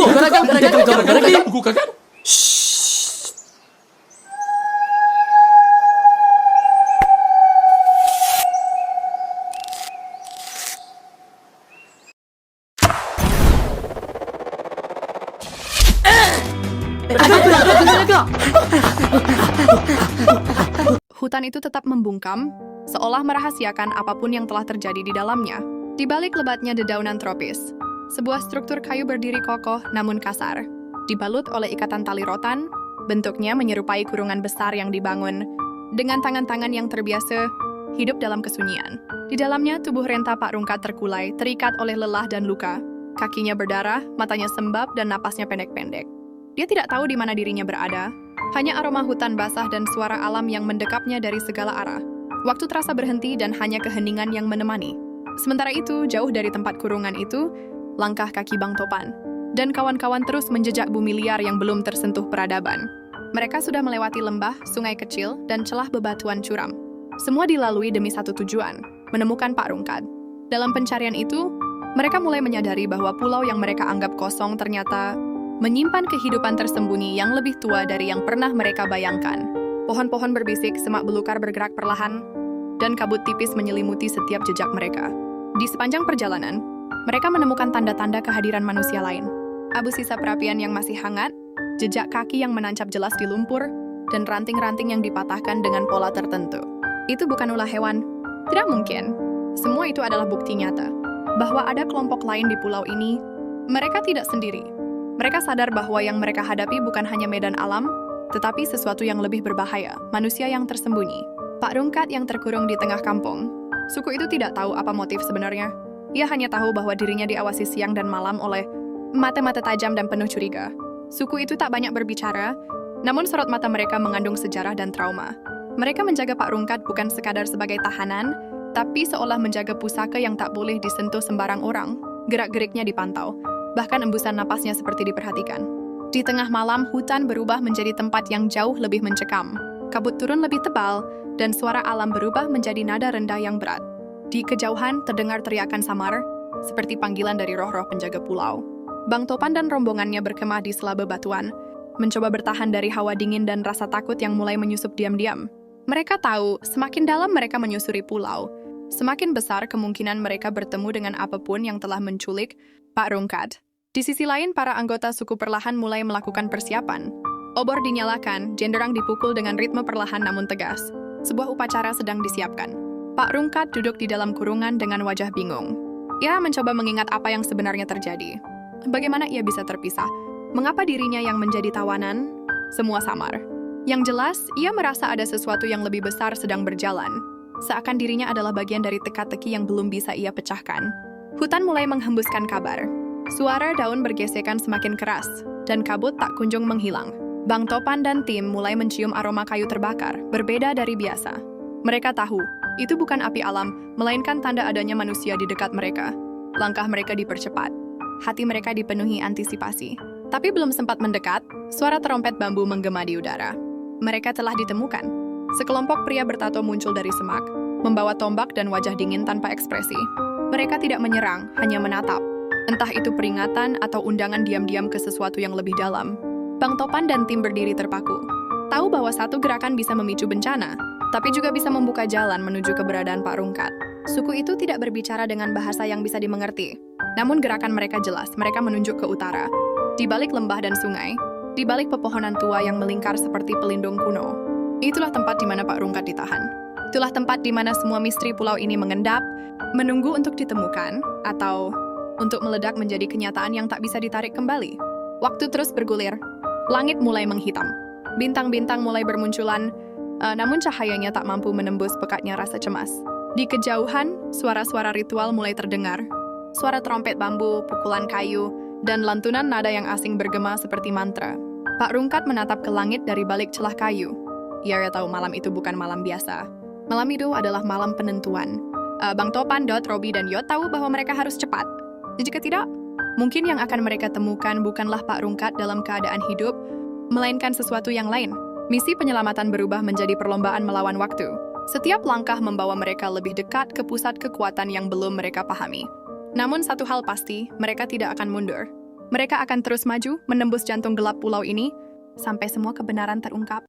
Gara-gara buku kakak. Hutan itu tetap membungkam, seolah merahasiakan apapun yang telah terjadi di dalamnya. Di balik lebatnya dedaunan tropis, sebuah struktur kayu berdiri kokoh namun kasar, dibalut oleh ikatan tali rotan, bentuknya menyerupai kurungan besar yang dibangun dengan tangan-tangan yang terbiasa hidup dalam kesunyian. Di dalamnya, tubuh renta Pak Rungkat terkulai, terikat oleh lelah dan luka. Kakinya berdarah, matanya sembab, dan napasnya pendek-pendek. Dia tidak tahu di mana dirinya berada, hanya aroma hutan basah dan suara alam yang mendekapnya dari segala arah. Waktu terasa berhenti dan hanya keheningan yang menemani. Sementara itu, jauh dari tempat kurungan itu, langkah kaki Bang Topan dan kawan-kawan terus menjejak bumi liar yang belum tersentuh peradaban. Mereka sudah melewati lembah, sungai kecil, dan celah bebatuan curam. Semua dilalui demi satu tujuan, menemukan Pak Rungkat. Dalam pencarian itu, mereka mulai menyadari bahwa pulau yang mereka anggap kosong ternyata menyimpan kehidupan tersembunyi yang lebih tua dari yang pernah mereka bayangkan. Pohon-pohon berbisik, semak belukar bergerak perlahan, dan kabut tipis menyelimuti setiap jejak mereka. Di sepanjang perjalanan, mereka menemukan tanda-tanda kehadiran manusia lain. Abu sisa perapian yang masih hangat, jejak kaki yang menancap jelas di lumpur, dan ranting-ranting yang dipatahkan dengan pola tertentu. Itu bukan ulah hewan. Tidak mungkin. Semua itu adalah bukti nyata bahwa ada kelompok lain di pulau ini. Mereka tidak sendiri. Mereka sadar bahwa yang mereka hadapi bukan hanya medan alam, tetapi sesuatu yang lebih berbahaya, manusia yang tersembunyi. Pak Rungkat yang terkurung di tengah kampung. Suku itu tidak tahu apa motif sebenarnya. Ia hanya tahu bahwa dirinya diawasi siang dan malam oleh mata-mata tajam dan penuh curiga. Suku itu tak banyak berbicara, namun sorot mata mereka mengandung sejarah dan trauma. Mereka menjaga Pak Rungkat bukan sekadar sebagai tahanan, tapi seolah menjaga pusaka yang tak boleh disentuh sembarang orang. Gerak-geriknya dipantau, bahkan embusan napasnya seperti diperhatikan. Di tengah malam, hutan berubah menjadi tempat yang jauh lebih mencekam. Kabut turun lebih tebal, dan suara alam berubah menjadi nada rendah yang berat. Di kejauhan terdengar teriakan samar, seperti panggilan dari roh-roh penjaga pulau. Bang Topan dan rombongannya berkemah di sela bebatuan, mencoba bertahan dari hawa dingin dan rasa takut yang mulai menyusup diam-diam. Mereka tahu, semakin dalam mereka menyusuri pulau, semakin besar kemungkinan mereka bertemu dengan apapun yang telah menculik Pak Rungkat. Di sisi lain, para anggota suku perlahan mulai melakukan persiapan. Obor dinyalakan, jenderang dipukul dengan ritme perlahan namun tegas. Sebuah upacara sedang disiapkan. Pak Rungkat duduk di dalam kurungan dengan wajah bingung. Ia mencoba mengingat apa yang sebenarnya terjadi. Bagaimana ia bisa terpisah? Mengapa dirinya yang menjadi tawanan? Semua samar. Yang jelas, ia merasa ada sesuatu yang lebih besar sedang berjalan. Seakan dirinya adalah bagian dari teka-teki yang belum bisa ia pecahkan. Hutan mulai menghembuskan kabar. Suara daun bergesekan semakin keras, dan kabut tak kunjung menghilang. Bang Topan dan tim mulai mencium aroma kayu terbakar, berbeda dari biasa. Mereka tahu, itu bukan api alam, melainkan tanda adanya manusia di dekat mereka. Langkah mereka dipercepat. Hati mereka dipenuhi antisipasi. Tapi belum sempat mendekat, suara terompet bambu menggema di udara. Mereka telah ditemukan. Sekelompok pria bertato muncul dari semak, membawa tombak dan wajah dingin tanpa ekspresi. Mereka tidak menyerang, hanya menatap. Entah itu peringatan atau undangan diam-diam ke sesuatu yang lebih dalam. Bang Topan dan tim berdiri terpaku. Tahu bahwa satu gerakan bisa memicu bencana, tapi juga bisa membuka jalan menuju keberadaan Pak Rungkat. Suku itu tidak berbicara dengan bahasa yang bisa dimengerti. Namun gerakan mereka jelas, mereka menunjuk ke utara. Di balik lembah dan sungai, di balik pepohonan tua yang melingkar seperti pelindung kuno. Itulah tempat di mana Pak Rungkat ditahan. Itulah tempat di mana semua misteri pulau ini mengendap, menunggu untuk ditemukan, atau untuk meledak menjadi kenyataan yang tak bisa ditarik kembali. Waktu terus bergulir. Langit mulai menghitam. Bintang-bintang mulai bermunculan, namun cahayanya tak mampu menembus pekatnya rasa cemas. Di kejauhan, suara-suara ritual mulai terdengar. Suara trompet bambu, pukulan kayu, dan lantunan nada yang asing bergema seperti mantra. Pak Rungkat menatap ke langit dari balik celah kayu. Ia tahu malam itu bukan malam biasa. Malam itu adalah malam penentuan. Bang Topan, Dot, Robi, dan Yot tahu bahwa mereka harus cepat. Jika tidak, mungkin yang akan mereka temukan bukanlah Pak Rungkat dalam keadaan hidup, melainkan sesuatu yang lain. Misi penyelamatan berubah menjadi perlombaan melawan waktu. Setiap langkah membawa mereka lebih dekat ke pusat kekuatan yang belum mereka pahami. Namun satu hal pasti, mereka tidak akan mundur. Mereka akan terus maju menembus jantung gelap pulau ini sampai semua kebenaran terungkap.